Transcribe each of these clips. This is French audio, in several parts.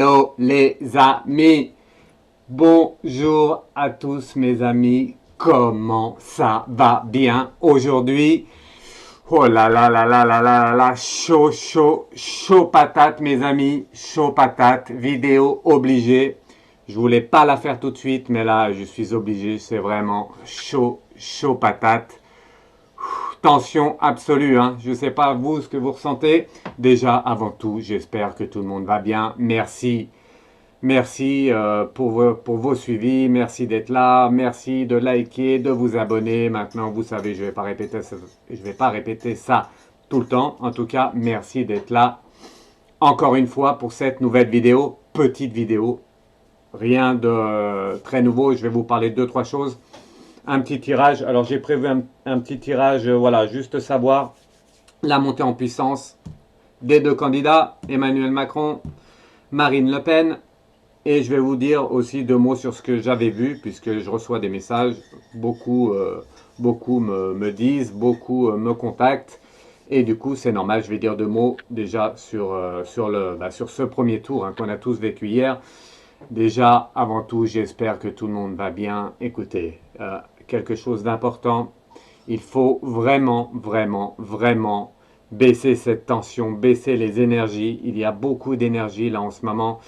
Hello les amis, bonjour à tous mes amis, comment ça va bien aujourd'hui? Oh là là là là là là là, chaud chaud chaud patate mes amis, chaud patate, vidéo obligée. Je voulais pas la faire tout de suite mais là je suis obligé, c'est vraiment chaud chaud patate. Tension absolue, hein. Je ne sais pas vous ce que vous ressentez. Déjà, avant tout, j'espère que tout le monde va bien. Merci, merci pour vos suivis. Merci d'être là. Merci de liker, de vous abonner. Maintenant, vous savez, je ne vais pas répéter ça tout le temps. En tout cas, merci d'être là. Encore une fois pour cette nouvelle vidéo, petite vidéo. Rien de très nouveau. Je vais vous parler de 2-3 choses. Un petit tirage, alors j'ai prévu un petit tirage, voilà, juste savoir la montée en puissance des deux candidats, Emmanuel Macron, Marine Le Pen, et je vais vous dire aussi 2 mots sur ce que j'avais vu, puisque je reçois des messages, beaucoup me disent, beaucoup me contactent, et du coup c'est normal, je vais dire 2 mots déjà sur ce premier tour hein, qu'on a tous vécu hier. Déjà, avant tout, j'espère que tout le monde va bien. Écoutez, quelque chose d'important, il faut vraiment, vraiment, vraiment baisser cette tension, baisser les énergies. Il y a beaucoup d'énergie là en ce moment.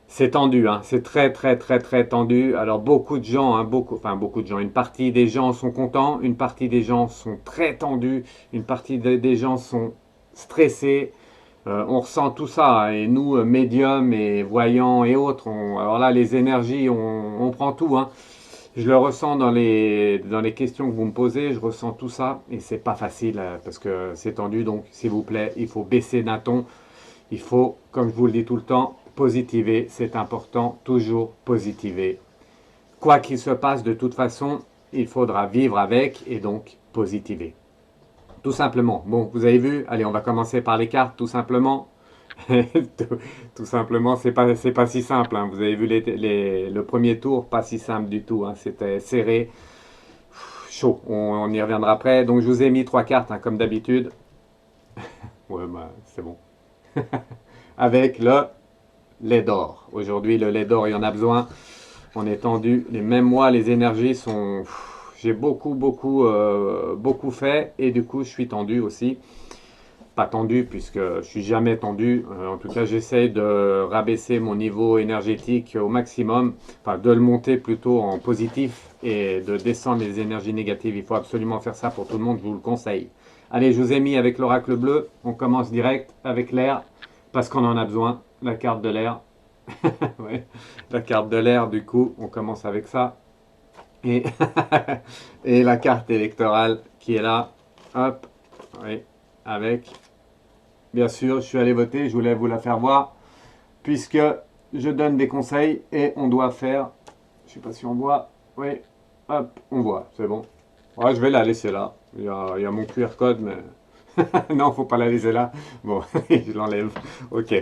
C'est tendu, hein, c'est très, très, très, très tendu. Alors beaucoup de gens, hein, beaucoup de gens, une partie des gens sont contents, une partie des gens sont très tendus, une partie des gens sont stressés. On ressent tout ça, hein, et nous, médiums et voyants et autres, alors là, les énergies, on prend tout. Hein. Je le ressens dans les questions que vous me posez, je ressens tout ça, et c'est pas facile, parce que c'est tendu, donc s'il vous plaît, il faut baisser d'un ton, il faut, comme je vous le dis tout le temps, positiver, c'est important, toujours positiver. Quoi qu'il se passe, de toute façon, il faudra vivre avec, et donc positiver. Tout simplement. Bon, vous avez vu, allez, on va commencer par les cartes, tout simplement. Tout simplement, c'est pas si simple. Hein. Vous avez vu le premier tour, pas si simple du tout. Hein. C'était serré, chaud. On y reviendra après. Donc, je vous ai mis 3 cartes, hein, comme d'habitude. Ouais, bah, c'est bon. Avec le lait d'or. Aujourd'hui, le lait d'or, il y en a besoin. On est tendu. Et même moi, les énergies sont... J'ai beaucoup fait. Et du coup, je suis tendu aussi. Pas tendu puisque je suis jamais tendu. En tout cas, j'essaye de rabaisser mon niveau énergétique au maximum, enfin de le monter plutôt en positif et de descendre les énergies négatives. Il faut absolument faire ça pour tout le monde, je vous le conseille. Allez, je vous ai mis avec l'oracle bleu. On commence direct avec l'air parce qu'on en a besoin. La carte de l'air. Ouais, la carte de l'air, du coup, on commence avec ça. Et, et la carte électorale qui est là. Hop, oui, avec... Bien sûr, je suis allé voter, je voulais vous la faire voir, puisque je donne des conseils et on doit faire, je ne sais pas si on voit, oui, hop, on voit, c'est bon. Ouais, je vais la laisser là, il y a mon QR code, mais non, faut pas la laisser là. Bon, je l'enlève, ok.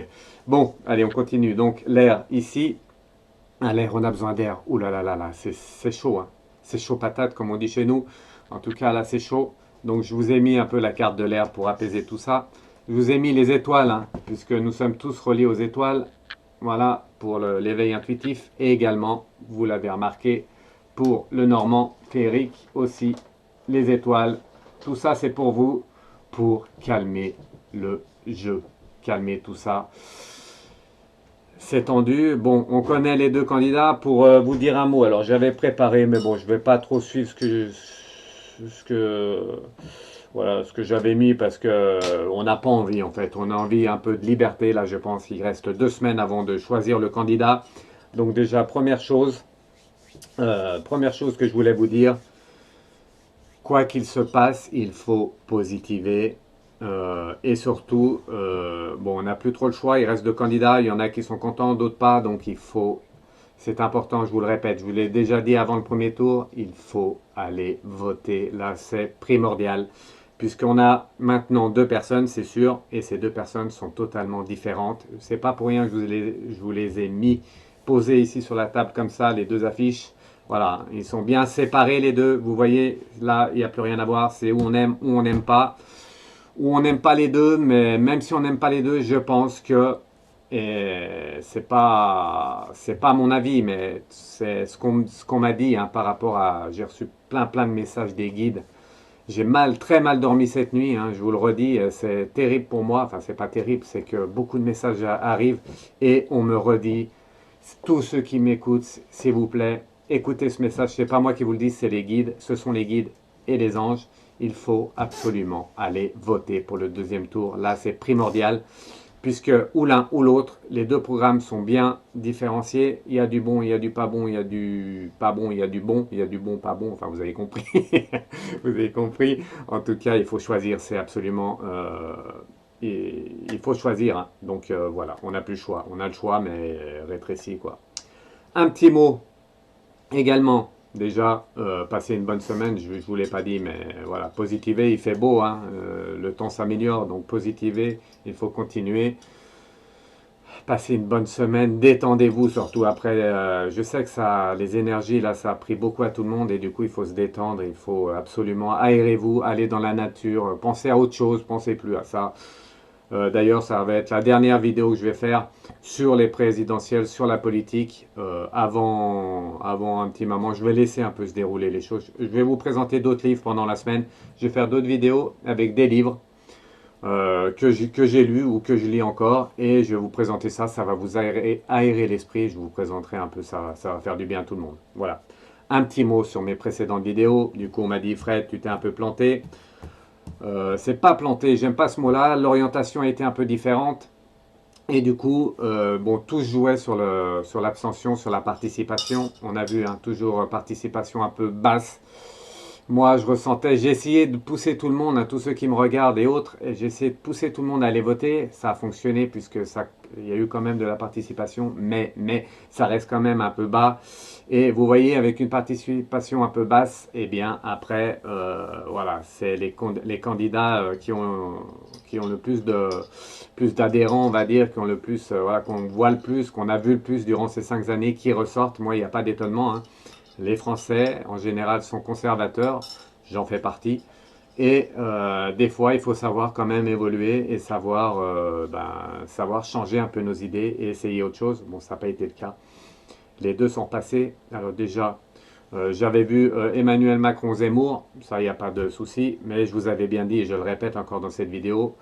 Bon, allez, on continue. Donc, l'air ici, à l'air, on a besoin d'air. Ouh là là là là, c'est chaud, hein. C'est chaud patate, comme on dit chez nous. En tout cas, là, c'est chaud. Donc, je vous ai mis un peu la carte de l'air pour apaiser tout ça. Je vous ai mis les étoiles, hein, puisque nous sommes tous reliés aux étoiles. Voilà, pour l'éveil intuitif. Et également, vous l'avez remarqué, pour le normand féerique aussi, les étoiles. Tout ça, c'est pour vous, pour calmer le jeu. Calmer tout ça. C'est tendu. Bon, on connaît les 2 candidats. Pour vous dire un mot, alors j'avais préparé, mais bon, je ne vais pas trop suivre voilà, ce que j'avais mis parce que on n'a pas envie en fait. On a envie un peu de liberté. Là, je pense qu'il reste 2 semaines avant de choisir le candidat. Donc déjà, première chose que je voulais vous dire, quoi qu'il se passe, il faut positiver. Et surtout, bon, on n'a plus trop le choix, il reste 2 candidats, il y en a qui sont contents, d'autres pas, donc il faut, c'est important, je vous le répète, je vous l'ai déjà dit avant le premier tour, il faut aller voter, là c'est primordial, puisqu'on a maintenant 2 personnes, c'est sûr, et ces 2 personnes sont totalement différentes, c'est pas pour rien que je vous les ai mis, posés ici sur la table comme ça, les 2 affiches, voilà, ils sont bien séparés les 2, vous voyez, là il n'y a plus rien à voir, c'est où on aime, où on n'aime pas, ou on n'aime pas les 2, mais même si on n'aime pas les 2, je pense que Et c'est pas mon avis, mais c'est ce qu'on m'a dit hein, par rapport à. J'ai reçu plein de messages des guides. J'ai très mal dormi cette nuit, hein, je vous le redis, c'est terrible pour moi. Enfin, c'est pas terrible, c'est que beaucoup de messages arrivent et on me redit, tous ceux qui m'écoutent, s'il vous plaît, écoutez ce message. C'est pas moi qui vous le dis, c'est les guides. Ce sont les guides et les anges. Il faut absolument aller voter pour le deuxième tour. Là, c'est primordial puisque ou l'un ou l'autre, les deux programmes sont bien différenciés. Il y a du bon, il y a du pas bon, il y a du pas bon, il y a du bon, il y a du bon, pas bon. Enfin, vous avez compris. Vous avez compris. En tout cas, il faut choisir. C'est absolument. Il faut choisir. Hein. Donc voilà, on n'a plus le choix. On a le choix, mais rétréci quoi. Un petit mot également. Déjà, passer une bonne semaine, je ne vous l'ai pas dit, mais voilà, positiver, il fait beau, hein, le temps s'améliore, donc positiver, il faut continuer. Passez une bonne semaine, détendez-vous surtout après. Je sais que ça, les énergies là, ça a pris beaucoup à tout le monde et du coup il faut se détendre, il faut absolument aérez-vous, aller dans la nature, pensez à autre chose, pensez plus à ça. D'ailleurs, ça va être la dernière vidéo que je vais faire sur les présidentielles, sur la politique, avant un petit moment. Je vais laisser un peu se dérouler les choses. Je vais vous présenter d'autres livres pendant la semaine. Je vais faire d'autres vidéos avec des livres que j'ai lu ou que je lis encore et je vais vous présenter ça, ça va vous aérer l'esprit, je vous présenterai un peu ça, ça va faire du bien à tout le monde. Voilà. Un petit mot sur mes précédentes vidéos, du coup on m'a dit Fred tu t'es un peu planté, c'est pas planté, j'aime pas ce mot là, l'orientation a été un peu différente et du coup bon tout se jouait sur l'abstention, sur la participation, on a vu hein, toujours participation un peu basse. Moi, je ressentais, j'ai essayé de pousser tout le monde, hein, tous ceux qui me regardent et autres, et j'ai essayé de pousser tout le monde à aller voter. Ça a fonctionné puisque ça, il y a eu quand même de la participation, mais ça reste quand même un peu bas. Et vous voyez, avec une participation un peu basse, eh bien après, voilà, c'est les candidats qui ont le plus d'adhérents, on va dire, qui ont le plus, voilà, qu'on voit le plus, qu'on a vu le plus durant ces 5 années, qui ressortent. Moi, il n'y a pas d'étonnement. Hein. Les Français, en général, sont conservateurs, j'en fais partie. Et des fois, il faut savoir quand même évoluer et savoir changer un peu nos idées et essayer autre chose. Bon, ça n'a pas été le cas. Les deux sont passés. Alors déjà, j'avais vu Emmanuel Macron-Zemmour, ça, il n'y a pas de souci, mais je vous avais bien dit, et je le répète encore dans cette vidéo,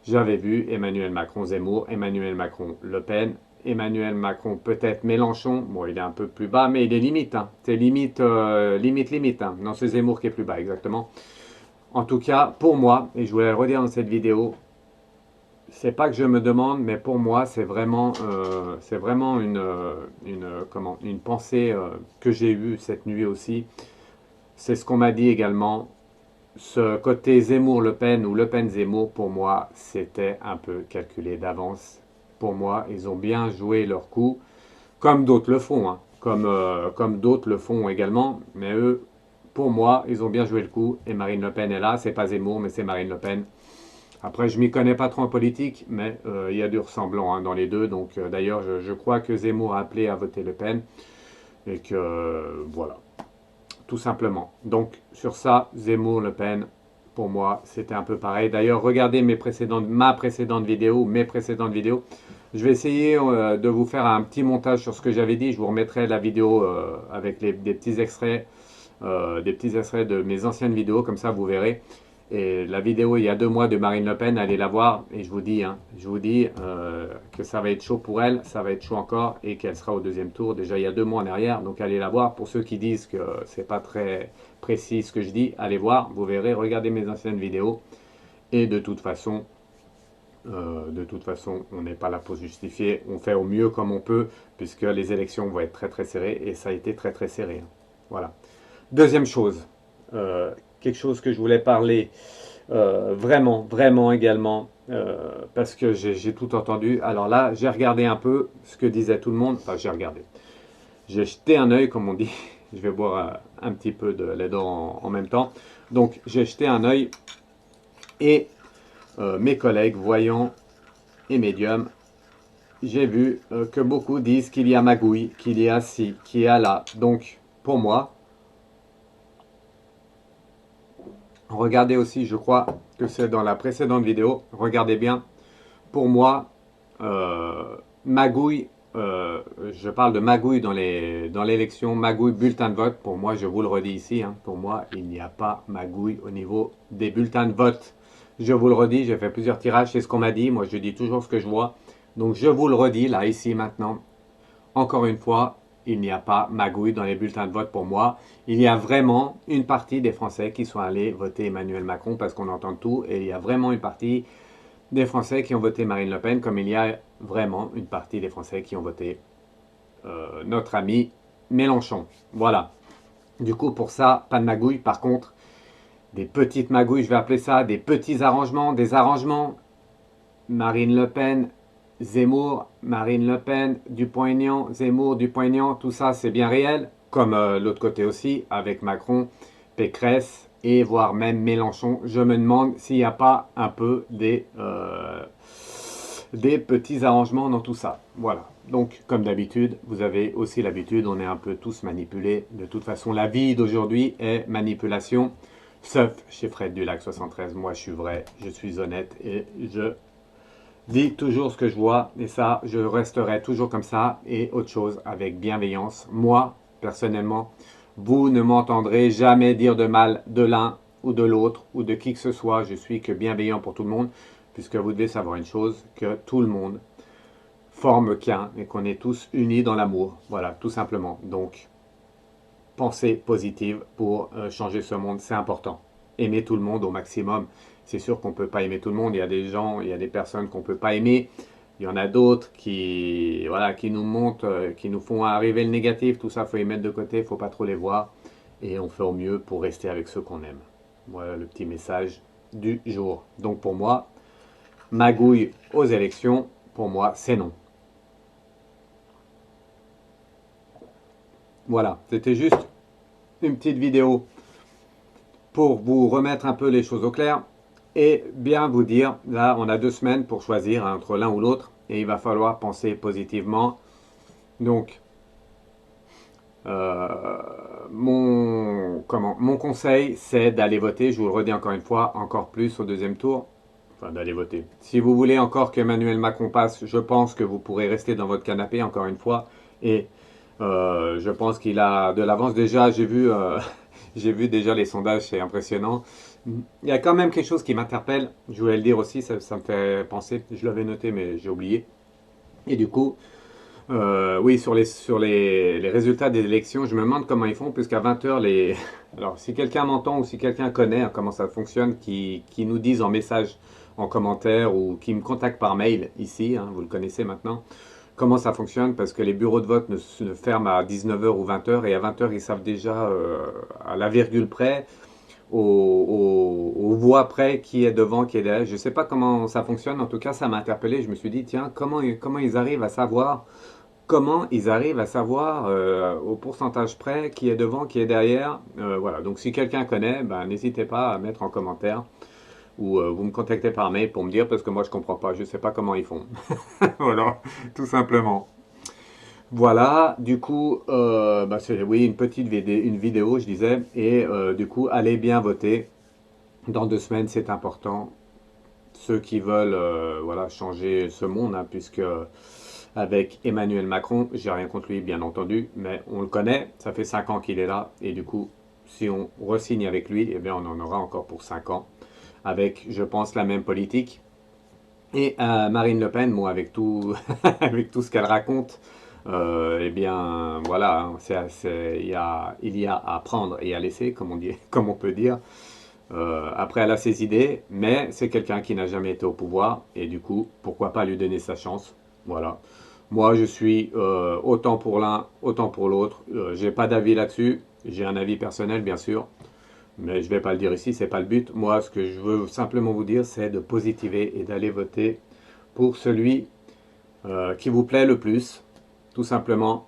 j'avais vu Emmanuel Macron-Zemmour, Emmanuel Macron-Le Pen, Emmanuel Macron peut-être Mélenchon, bon il est un peu plus bas, mais il est limite, hein. C'est limite, hein. Non c'est Zemmour qui est plus bas exactement. En tout cas, pour moi, et je voulais le redire dans cette vidéo, c'est pas que je me demande, mais pour moi c'est vraiment une pensée que j'ai eue cette nuit aussi. C'est ce qu'on m'a dit également. Ce côté Zemmour-Le Pen ou Le Pen-Zemmour, pour moi, c'était un peu calculé d'avance. Pour moi, ils ont bien joué leur coup, comme d'autres le font, hein. Comme d'autres le font également. Mais eux, pour moi, ils ont bien joué le coup. Et Marine Le Pen est là. C'est pas Zemmour, mais c'est Marine Le Pen. Après, je m'y connais pas trop en politique, mais il y a du ressemblant hein, dans les deux. Donc, d'ailleurs, je crois que Zemmour a appelé à voter Le Pen. Et que, voilà tout simplement. Donc sur ça, Zemmour, Le Pen, pour moi, c'était un peu pareil. D'ailleurs, regardez ma précédente vidéo, mes précédentes vidéos. Je vais essayer de vous faire un petit montage sur ce que j'avais dit. Je vous remettrai la vidéo avec des petits extraits de mes anciennes vidéos, comme ça vous verrez. Et la vidéo il y a 2 mois de Marine Le Pen, allez la voir et je vous dis que ça va être chaud pour elle, ça va être chaud encore et qu'elle sera au deuxième tour. Déjà il y a 2 mois en arrière, donc allez la voir. Pour ceux qui disent que c'est pas très précis ce que je dis, allez voir, vous verrez, regardez mes anciennes vidéos. Et de toute façon, on n'est pas là pour justifier, on fait au mieux comme on peut puisque les élections vont être très serrées et ça a été très serré. Hein. Voilà. Deuxième chose, quelque chose que je voulais parler vraiment également, parce que j'ai tout entendu. Alors là, j'ai regardé un peu ce que disait tout le monde. Enfin, j'ai regardé. J'ai jeté un œil, comme on dit. Je vais boire un petit peu de lait d'or en même temps. Donc, j'ai jeté un œil et mes collègues, voyants et médiums, j'ai vu que beaucoup disent qu'il y a magouille, qu'il y a ci, qu'il y a là. Donc, pour moi, regardez aussi, je crois que c'est dans la précédente vidéo, regardez bien, pour moi, magouille, je parle de magouille dans l'élection, magouille bulletin de vote. Pour moi, je vous le redis ici, hein, pour moi, il n'y a pas magouille au niveau des bulletins de vote. Je vous le redis, j'ai fait plusieurs tirages, c'est ce qu'on m'a dit. Moi, je dis toujours ce que je vois. Donc, je vous le redis, là, ici, maintenant. Encore une fois, il n'y a pas magouille dans les bulletins de vote pour moi. Il y a vraiment une partie des Français qui sont allés voter Emmanuel Macron parce qu'on entend tout. Et il y a vraiment une partie des Français qui ont voté Marine Le Pen, comme il y a vraiment une partie des Français qui ont voté notre ami Mélenchon. Voilà. Du coup, pour ça, pas de magouille. Par contre, des petites magouilles, je vais appeler ça des petits arrangements, des arrangements. Marine Le Pen, Zemmour, Marine Le Pen, Dupont-Aignan, Zemmour, Dupont-Aignan, tout ça c'est bien réel, comme l'autre côté aussi, avec Macron, Pécresse et voire même Mélenchon. Je me demande s'il n'y a pas un peu des petits arrangements dans tout ça. Voilà. Donc, comme d'habitude, vous avez aussi l'habitude, on est un peu tous manipulés. De toute façon, la vie d'aujourd'hui est manipulation, sauf chez Fred Dulac 73. Moi, je suis vrai, je suis honnête et je dis toujours ce que je vois. Et ça, je resterai toujours comme ça. Et autre chose, avec bienveillance. Moi, personnellement, vous ne m'entendrez jamais dire de mal de l'un ou de l'autre ou de qui que ce soit. Je suis que bienveillant pour tout le monde, puisque vous devez savoir une chose, que tout le monde forme qu'un et qu'on est tous unis dans l'amour. Voilà, tout simplement. Donc, pensée positive pour changer ce monde, c'est important. Aimer tout le monde au maximum. C'est sûr qu'on ne peut pas aimer tout le monde. Il y a des gens, il y a des personnes qu'on ne peut pas aimer. Il y en a d'autres qui, voilà, qui nous montrent, qui nous font arriver le négatif. Tout ça, il faut les mettre de côté, il ne faut pas trop les voir. Et on fait au mieux pour rester avec ceux qu'on aime. Voilà le petit message du jour. Donc pour moi, magouille aux élections, pour moi, c'est non. Voilà, c'était juste une petite vidéo pour vous remettre un peu les choses au clair et bien vous dire, là on a 2 semaines pour choisir entre l'un ou l'autre et il va falloir penser positivement. Donc mon conseil c'est d'aller voter, je vous le redis encore une fois, encore plus au deuxième tour, enfin d'aller voter. Si vous voulez encore qu'Emmanuel Macron passe, je pense que vous pourrez rester dans votre canapé encore une fois et je pense qu'il a de l'avance déjà, j'ai vu déjà les sondages, c'est impressionnant. Il y a quand même quelque chose qui m'interpelle, je voulais le dire aussi, ça me fait penser, je l'avais noté mais j'ai oublié. Et du coup, oui, sur les résultats des élections, je me demande comment ils font, puisqu'à 20 heures, alors si quelqu'un m'entend ou si quelqu'un connaît hein, comment ça fonctionne, qui nous dise en message, en commentaire ou qui me contacte par mail ici, hein, vous le connaissez maintenant, comment ça fonctionne, parce que les bureaux de vote ne ferment à 19 heures ou 20 heures et à 20 heures, ils savent déjà à la virgule près, aux voix près, qui est devant, qui est derrière. Je ne sais pas comment ça fonctionne, en tout cas, ça m'a interpellé. Je me suis dit, tiens, comment ils arrivent à savoir au pourcentage près qui est devant, qui est derrière. Voilà, donc si quelqu'un connaît, ben, n'hésitez pas à mettre en commentaire ou vous me contactez par mail pour me dire parce que moi je comprends pas, je sais pas comment ils font. Voilà, tout simplement. Voilà, du coup, bah, c'est oui, une vidéo, je disais, et du coup, allez bien voter. Dans 2 semaines, c'est important. Ceux qui veulent, voilà, changer ce monde, hein, puisque avec Emmanuel Macron, j'ai rien contre lui, bien entendu, mais on le connaît, ça fait 5 ans qu'il est là, et du coup, si on re-signe avec lui, eh bien, on en aura encore pour 5 ans, avec, je pense, la même politique. Et Marine Le Pen, bon, avec tout, avec tout ce qu'elle raconte, eh bien, voilà, hein, il y a à prendre et à laisser, comme on dit, comme on peut dire. Après, elle a ses idées, mais c'est quelqu'un qui n'a jamais été au pouvoir, et du coup, pourquoi pas lui donner sa chance. Voilà. Moi, je suis autant pour l'un, autant pour l'autre. J'ai pas d'avis là-dessus. J'ai un avis personnel, bien sûr, mais je vais pas le dire ici, c'est pas le but. Moi, ce que je veux simplement vous dire, c'est de positiver et d'aller voter pour celui qui vous plaît le plus, tout simplement.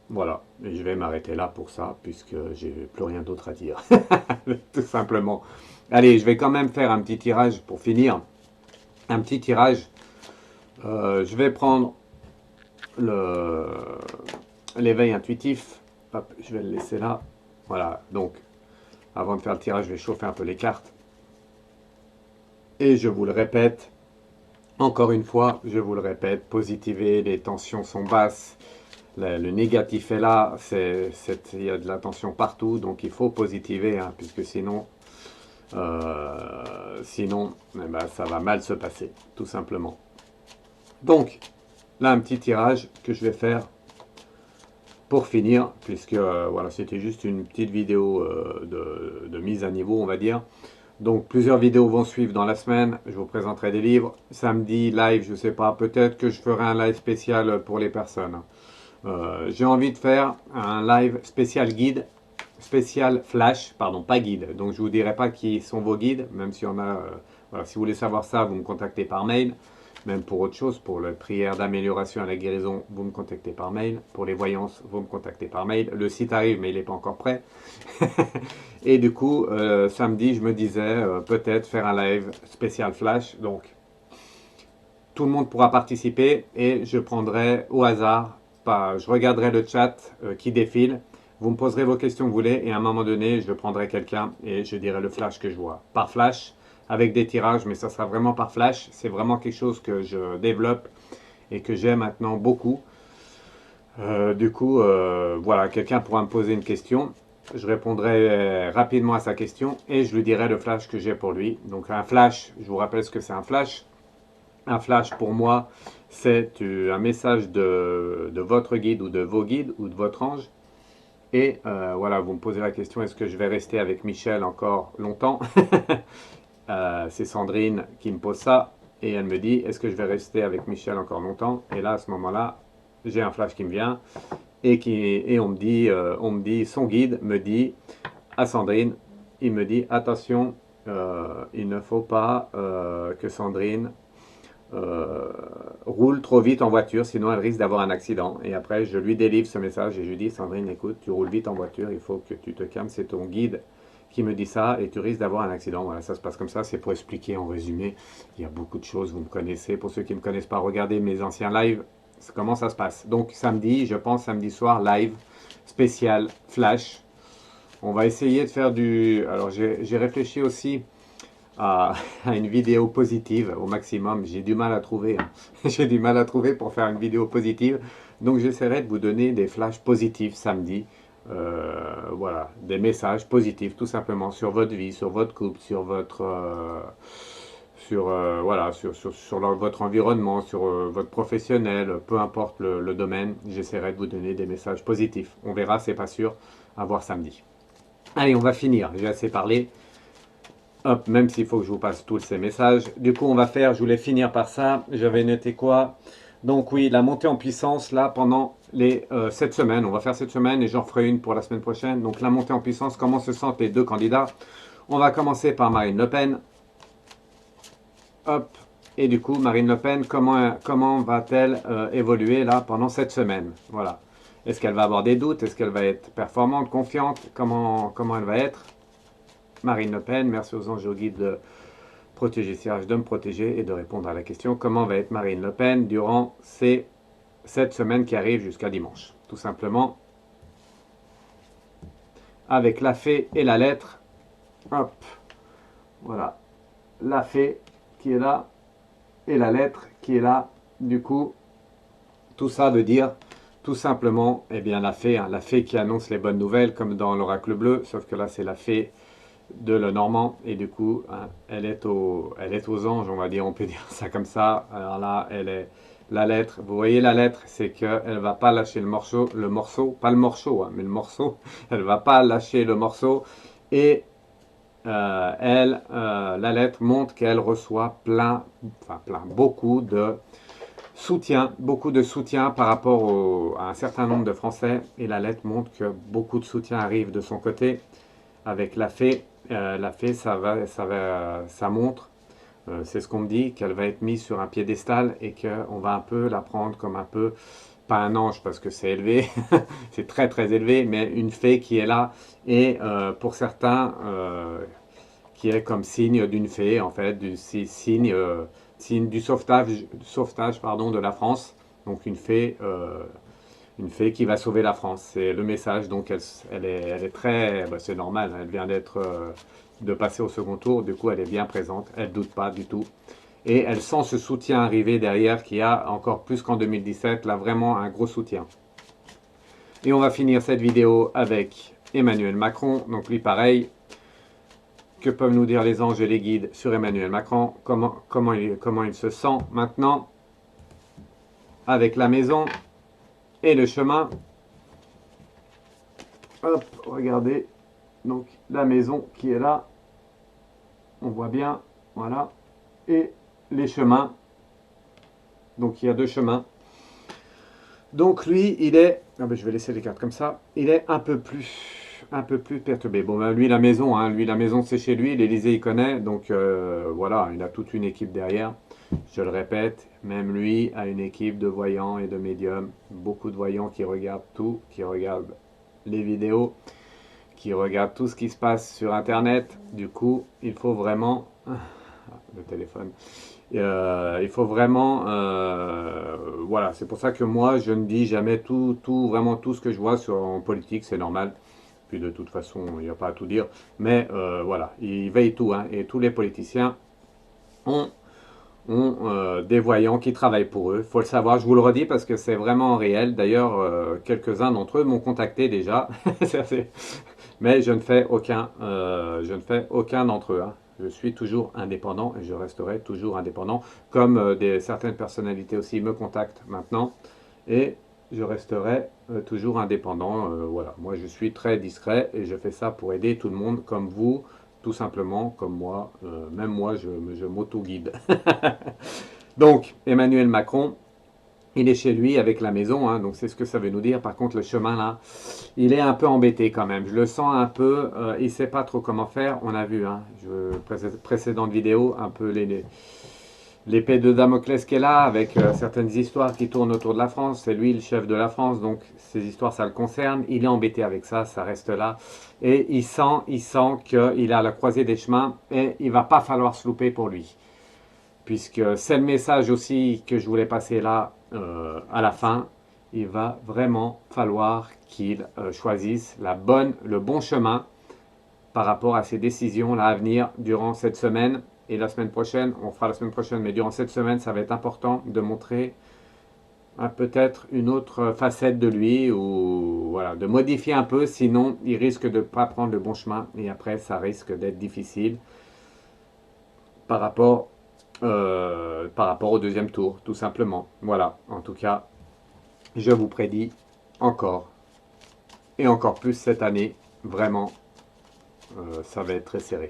Voilà, et je vais m'arrêter là pour ça, puisque j'ai plus rien d'autre à dire, tout simplement. Allez, je vais quand même faire un petit tirage pour finir. Un petit tirage. Je vais prendre l'éveil intuitif. Hop, je vais le laisser là. Voilà, donc, avant de faire le tirage, je vais chauffer un peu les cartes. Et je vous le répète, Encore une fois, je vous le répète, positiver, les tensions sont basses, le négatif est là, il y a de la tension partout, donc il faut positiver, hein, puisque sinon eh ben, ça va mal se passer, tout simplement. Donc, là, un petit tirage que je vais faire pour finir, puisque voilà, c'était juste une petite vidéo de mise à niveau, on va dire. Donc plusieurs vidéos vont suivre dans la semaine, je vous présenterai des livres. Samedi, live, je sais pas, peut-être que je ferai un live spécial pour les personnes. J'ai envie de faire un live spécial guide, spécial flash, pardon, pas guide. Donc je vous dirai pas qui sont vos guides, même si on a, voilà, si vous voulez savoir ça, vous me contactez par mail. Même pour autre chose, pour la prière d'amélioration à la guérison, vous me contactez par mail. Pour les voyances, vous me contactez par mail. Le site arrive, mais il n'est pas encore prêt. Et du coup, samedi, je me disais peut-être faire un live spécial flash. Donc, tout le monde pourra participer et je prendrai au hasard, je regarderai le chat qui défile. Vous me poserez vos questions que vous voulez et à un moment donné, je prendrai quelqu'un et je dirai le flash que je vois. Par flash, avec des tirages, mais ça sera vraiment par flash. C'est vraiment quelque chose que je développe et que j'aime maintenant beaucoup. Voilà, quelqu'un pourra me poser une question. Je répondrai rapidement à sa question et je lui dirai le flash que j'ai pour lui. Donc un flash, je vous rappelle ce que c'est un flash. Un flash pour moi, c'est un message de votre guide ou de vos guides ou de votre ange. Et voilà, vous me posez la question, est-ce que je vais rester avec Michel encore longtemps? C'est Sandrine qui me pose ça. Et elle me dit, est-ce que je vais rester avec Michel encore longtemps? Et là, à ce moment-là, j'ai un flash qui me vient. Et on me dit, son guide me dit à Sandrine, il me dit, attention, il ne faut pas que Sandrine roule trop vite en voiture, sinon elle risque d'avoir un accident. Et après, je lui délivre ce message et je lui dis, Sandrine, écoute, tu roules vite en voiture, il faut que tu te calmes, c'est ton guide qui me dit ça et tu risques d'avoir un accident. Voilà, ça se passe comme ça, c'est pour expliquer en résumé. Il y a beaucoup de choses, vous me connaissez. Pour ceux qui ne me connaissent pas, regardez mes anciens lives, comment ça se passe. Donc samedi, je pense samedi soir, live spécial flash. On va essayer de faire du... Alors j'ai réfléchi aussi à, à une vidéo positive au maximum. J'ai du mal à trouver. Hein. J'ai du mal à trouver pour faire une vidéo positive. Donc j'essaierai de vous donner des flashs positifs samedi. Voilà, des messages positifs tout simplement sur votre vie, sur votre couple, sur votre... voilà, sur votre environnement, sur votre professionnel, peu importe le domaine, j'essaierai de vous donner des messages positifs. On verra, c'est pas sûr, à voir samedi. Allez, on va finir, j'ai assez parlé. Hop, même s'il faut que je vous passe tous ces messages. Du coup, on va faire, je voulais finir par ça. J'avais noté quoi? Donc oui, la montée en puissance, là, pendant cette semaine. On va faire cette semaine et j'en ferai une pour la semaine prochaine. Donc la montée en puissance, comment se sentent les deux candidats? On va commencer par Marine Le Pen. Hop. Et du coup, Marine Le Pen, comment va-t-elle évoluer là pendant cette semaine? Voilà. Est-ce qu'elle va avoir des doutes? Est-ce qu'elle va être performante, confiante? Comment elle va être? Marine Le Pen, merci aux anges et aux guides de protéger Serge, de me protéger et de répondre à la question comment va être Marine Le Pen durant cette semaine qui arrive jusqu'à dimanche. Tout simplement, avec la fée et la lettre. Hop, voilà. La fée qui est là et la lettre qui est là. Du coup, tout ça veut dire tout simplement, eh bien, la fée qui annonce les bonnes nouvelles, comme dans l'oracle bleu, sauf que là, c'est la fée de le Normand et du coup hein, elle est aux anges, on va dire, on peut dire ça comme ça. Alors là, elle est la lettre. Vous voyez la lettre, c'est que elle va pas lâcher le morceau, pas le morceau, hein, mais le morceau. Elle va pas lâcher le morceau et la lettre montre qu'elle reçoit beaucoup de soutien par rapport à un certain nombre de Français et la lettre montre que beaucoup de soutien arrive de son côté avec la fée. La fée, ça montre, c'est ce qu'on me dit, qu'elle va être mise sur un piédestal et qu'on va un peu la prendre comme un peu, pas un ange parce que c'est élevé, c'est très très élevé, mais une fée qui est là et pour certains, qui est comme signe d'une fée, en fait, signe du sauvetage pardon, de la France. Donc une fée qui va sauver la France. C'est le message, donc elle est très... Bah, c'est normal, elle vient de passer au second tour, du coup elle est bien présente, elle ne doute pas du tout. et elle sent ce soutien arriver derrière qui a encore plus qu'en 2017, là vraiment un gros soutien. Et on va finir cette vidéo avec Emmanuel Macron. Donc lui pareil, que peuvent nous dire les anges et les guides sur Emmanuel Macron, comment il se sent maintenant avec la maison et le chemin. Hop, regardez, donc la maison qui est là, on voit bien, voilà, et les chemins, donc il y a 2 chemins. Donc lui, il est, ah ben je vais laisser les cartes comme ça, il est un peu plus perturbé. Bon ben lui la maison, c'est chez lui, l'Élysée il connaît, donc voilà, il a toute une équipe derrière. Je le répète, même lui a une équipe de voyants et de médiums, beaucoup de voyants qui regardent tout, qui regardent les vidéos, qui regardent tout ce qui se passe sur internet. Du coup, il faut vraiment, le téléphone, il faut vraiment, voilà, c'est pour ça que moi je ne dis jamais vraiment tout ce que je vois en politique, c'est normal. Puis de toute façon, il n'y a pas à tout dire. Mais voilà, ils veillent tout, hein, et tous les politiciens ont des voyants qui travaillent pour eux. Il faut le savoir, je vous le redis parce que c'est vraiment réel. D'ailleurs, quelques-uns d'entre eux m'ont contacté déjà. Mais je ne fais aucun d'entre eux, hein. Je suis toujours indépendant et je resterai toujours indépendant. Comme certaines personnalités aussi me contactent maintenant. Et je resterai toujours indépendant. Voilà, moi je suis très discret et je fais ça pour aider tout le monde comme vous. Tout simplement, comme moi, même moi, je m'auto-guide. Donc, Emmanuel Macron, il est chez lui avec la maison, hein, donc c'est ce que ça veut nous dire. Par contre, le chemin là, il est un peu embêté quand même. Je le sens un peu, il ne sait pas trop comment faire. On a vu, hein, précédente vidéo, un peu l'épée de Damoclès qui est là, avec certaines histoires qui tournent autour de la France. C'est lui le chef de la France, donc ces histoires, ça le concerne. Il est embêté avec ça, ça reste là. Et il sent qu'il est à la croisée des chemins et il ne va pas falloir se louper pour lui. Puisque c'est le message aussi que je voulais passer là à la fin. Il va vraiment falloir qu'il choisisse le bon chemin par rapport à ses décisions là à venir durant cette semaine. Et la semaine prochaine, on fera la semaine prochaine, mais durant cette semaine, ça va être important de montrer peut-être une autre facette de lui, ou voilà, de modifier un peu, sinon il risque de ne pas prendre le bon chemin, et après ça risque d'être difficile par rapport au deuxième tour, tout simplement. Voilà, en tout cas, je vous prédis encore, et encore plus cette année, vraiment, ça va être très serré.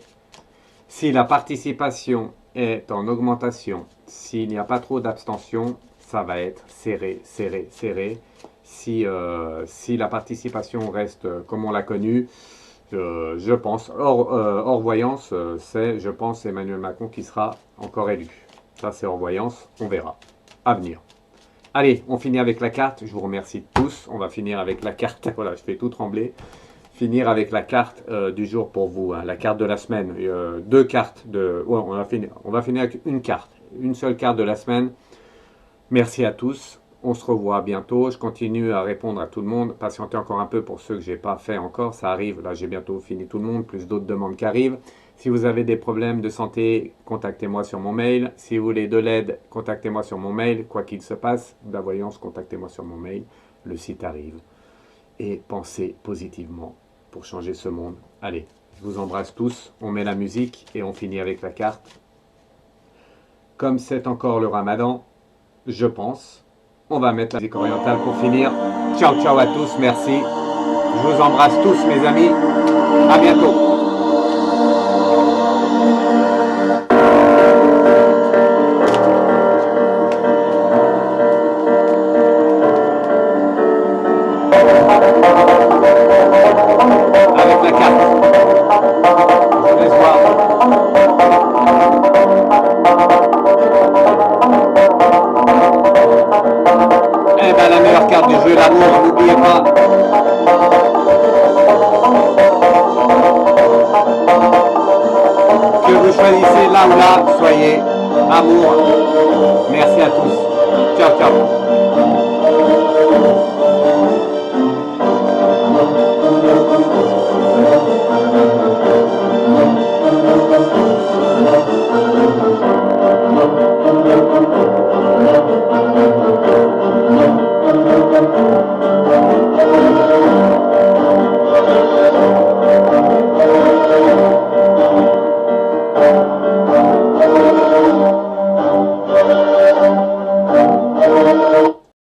Si la participation est en augmentation, s'il n'y a pas trop d'abstention, ça va être serré, serré, serré. Si la participation reste comme on l'a connu, je pense, hors voyance, c'est, je pense, Emmanuel Macron qui sera encore élu. Ça, c'est hors voyance, on verra. À venir. Allez, on finit avec la carte. Je vous remercie tous. On va finir avec la carte. Voilà, je fais tout trembler. Finir avec la carte du jour pour vous, hein, la carte de la semaine. 2 cartes de... Ouais, on va finir avec une carte. Une seule carte de la semaine. Merci à tous. On se revoit bientôt. Je continue à répondre à tout le monde. Patientez encore un peu pour ceux que je n'ai pas fait encore. Ça arrive. Là, j'ai bientôt fini tout le monde. Plus d'autres demandes qui arrivent. Si vous avez des problèmes de santé, contactez-moi sur mon mail. Si vous voulez de l'aide, contactez-moi sur mon mail. Quoi qu'il se passe, de la voyance, contactez-moi sur mon mail. Le site arrive. Et pensez positivement pour changer ce monde. Allez, je vous embrasse tous. On met la musique et on finit avec la carte. Comme c'est encore le ramadan, je pense, on va mettre la musique orientale pour finir. Ciao, ciao à tous, merci. Je vous embrasse tous, mes amis. À bientôt. Avec la carte. Je vous laisse voir. Eh ben la meilleure carte du jeu, l'amour, n'oubliez pas. Que vous choisissez là ou là, soyez amour. Merci à tous. Ciao, ciao.